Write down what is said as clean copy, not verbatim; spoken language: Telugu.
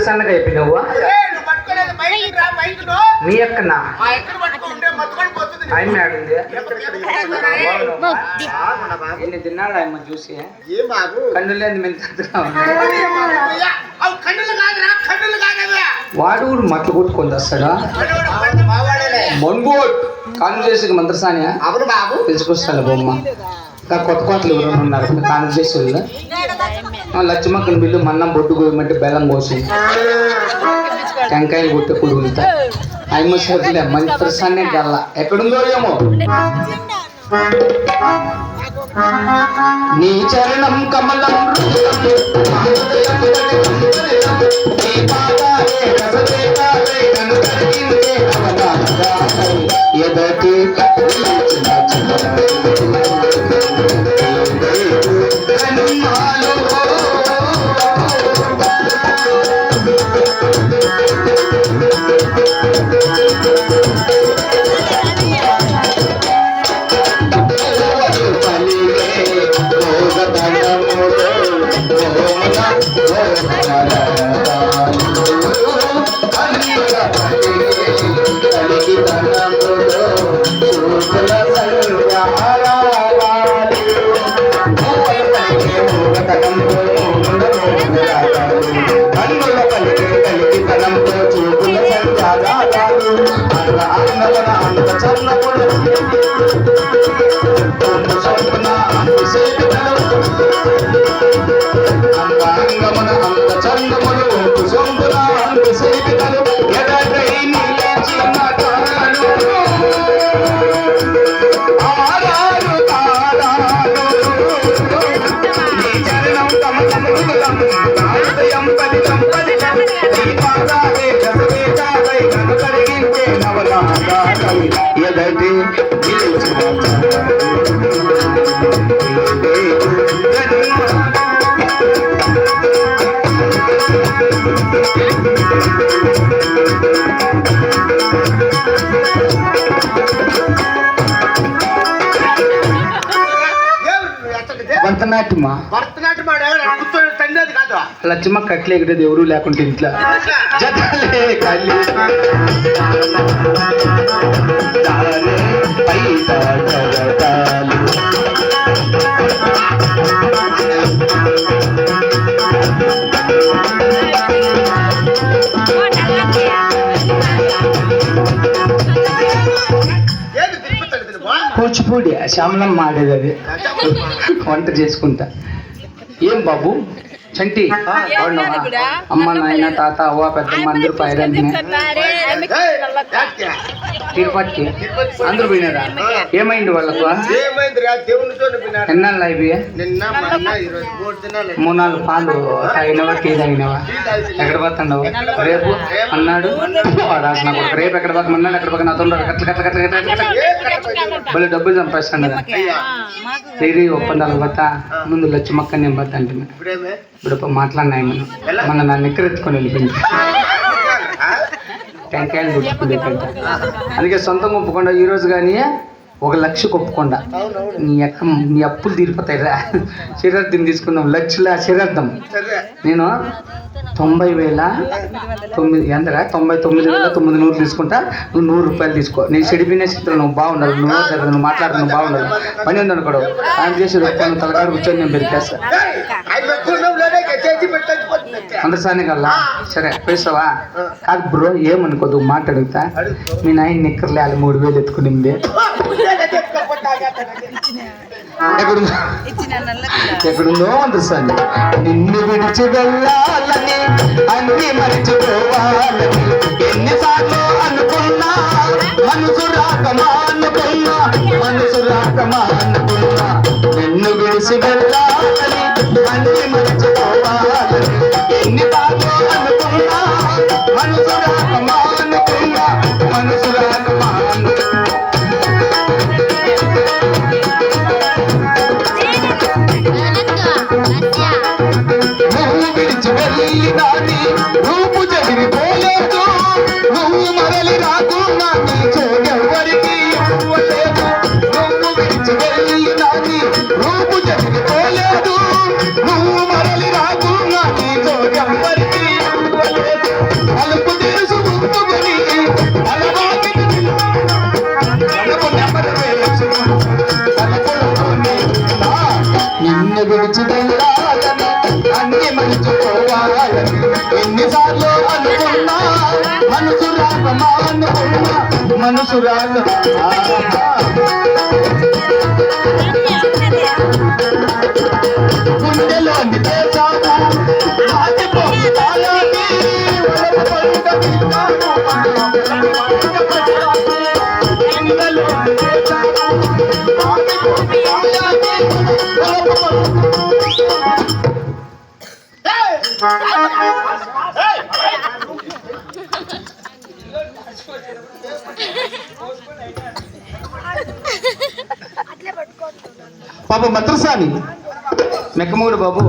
సన్నగా అయిపోయినావు నీ ఎక్కనా ఆయన ఆడింది ఎన్ని తిన్నాడు ఆయన చూసి కన్ను లేదు వాడు ఊరు మట్లు కొట్టుకొని వస్తాడా మొన్గోట్ కాను చేసి మంత్రసాని తెలుసుకొస్తాను బొమ్మ ఇంకా కొత్త కొత్తలు ఎవరైనా ఉన్నారు కాను చేసి వాళ్ళు లచ్చమ్మక్కని బిల్లు మన్నం బొట్టు కోయమంటే బెల్లం కోసి టెంకాయలు కొట్టే కుడుగులుతా అయ్యమ్మ సర్లే మంత్రసానే గల్ల ఎక్కడుందో ఏమో నీ చరణం కమలం ఎదటి భరతనాట్యమా లచ్చమ్మ కట్లే ఎగరేది ఎవరు లేకుంటే ఇంట్లో కూచిపూడి శ్యామలమ్మ ఆడేది అది వంట చేసుకుంటా ఏం బాబు చంటి అమ్మ నాయన తాత అవ్వ పెద్దమ్మ అందరూ పైరాన్ని తిరుపతికి అందరూ పోయినారా ఏమైంది వాళ్ళకు ఎన్నాళ్ళు అయిపోయా 3-4 పాలు తాగినవా టీ తాగినవా ఎక్కడ పోతున్నావు రేపు అన్నాడు రేపు ఎక్కడ పోతున్నాడు ఎక్కడ పోక నాతో మళ్ళీ డబ్బులు సంపాదిస్తాను కదా డైరీ ఒప్పందాలు పోతా ముందు లచ్చమ్మక్క నేను పోతా అంటే ఇప్పుడు మాట్లాడినాయి మన నన్ను ఎక్కడెత్తుకొని వెళ్ళిపోయింది టెంకాయలు కొట్టుకుంటే అందుకే సొంతంగా ఒప్పుకుండా ఈరోజు కానీ 1 లక్ష ఒప్పుకుండా నీ అప్పులు తీరిపోతాయిరా శరీరార్థం తీసుకుందాం లక్షల శరీరార్థం నేను 90,900 ఎంతగా 99,900 తీసుకుంటా. నువ్వు 100 రూపాయలు తీసుకో. నేను చెడిపోయిన స్థితిలో నువ్వు బాగుండదు, నువ్వు మాట్లాడుతున్నావు బాగుండదు. పని ఉందనుకోడు ఆయన చేసి రూపాయలు తలకాడు కూర్చొని నేను పెరికేస్తా. అందరిసానే కల్లా సరే పేసావా కాదు బ్రో ఏమనుకోదు మాట్లాడుగుతా. మీ నాయన నిక్కర్లే వాళ్ళు 3,000 ఎత్తుకునింది. ఎక్కడుందో అందరిసాని నిన్ను విడిచి వెళ్ళాలని అన్ని మరిచిపోవాలని ఎన్నిసార్లు అనుకున్నా మనసు రాకమా అనుకున్నా నిన్ను విడిచి వెళ్ళాలని అన్ని మరిచిపోవాలని ఎన్నిసార్లు అనుకున్నా మనసు రాకమా అనుకున్నా నువ్వు విడిచి వెళ్ళినాని రూపు చెదిరిపోలేదు. నువ్వు మరలి రాకున్నా నీ చోటెవరికి ఇవ్వలేదు. నువ్వు విడిచి వెళ్ళినాని రూపు చెదిరిపోలేదు. నువ్వు మరలి రాకున్నా నీ చోటెవరికి ఇవ్వలేదు. అలుపు తెలుసు ముక్కుని అలవాటు నిన్ను విడిచి వెళ్ళాలని అన్ని మర్చిపోవాలని ఎన్నిసార్లు అనుకున్నా మనసు రాకమా అనుకున్నా గుండెలోని దేశాము మాటిపోతాలని పాప మద్రసాని మెక్కమూడు బాబు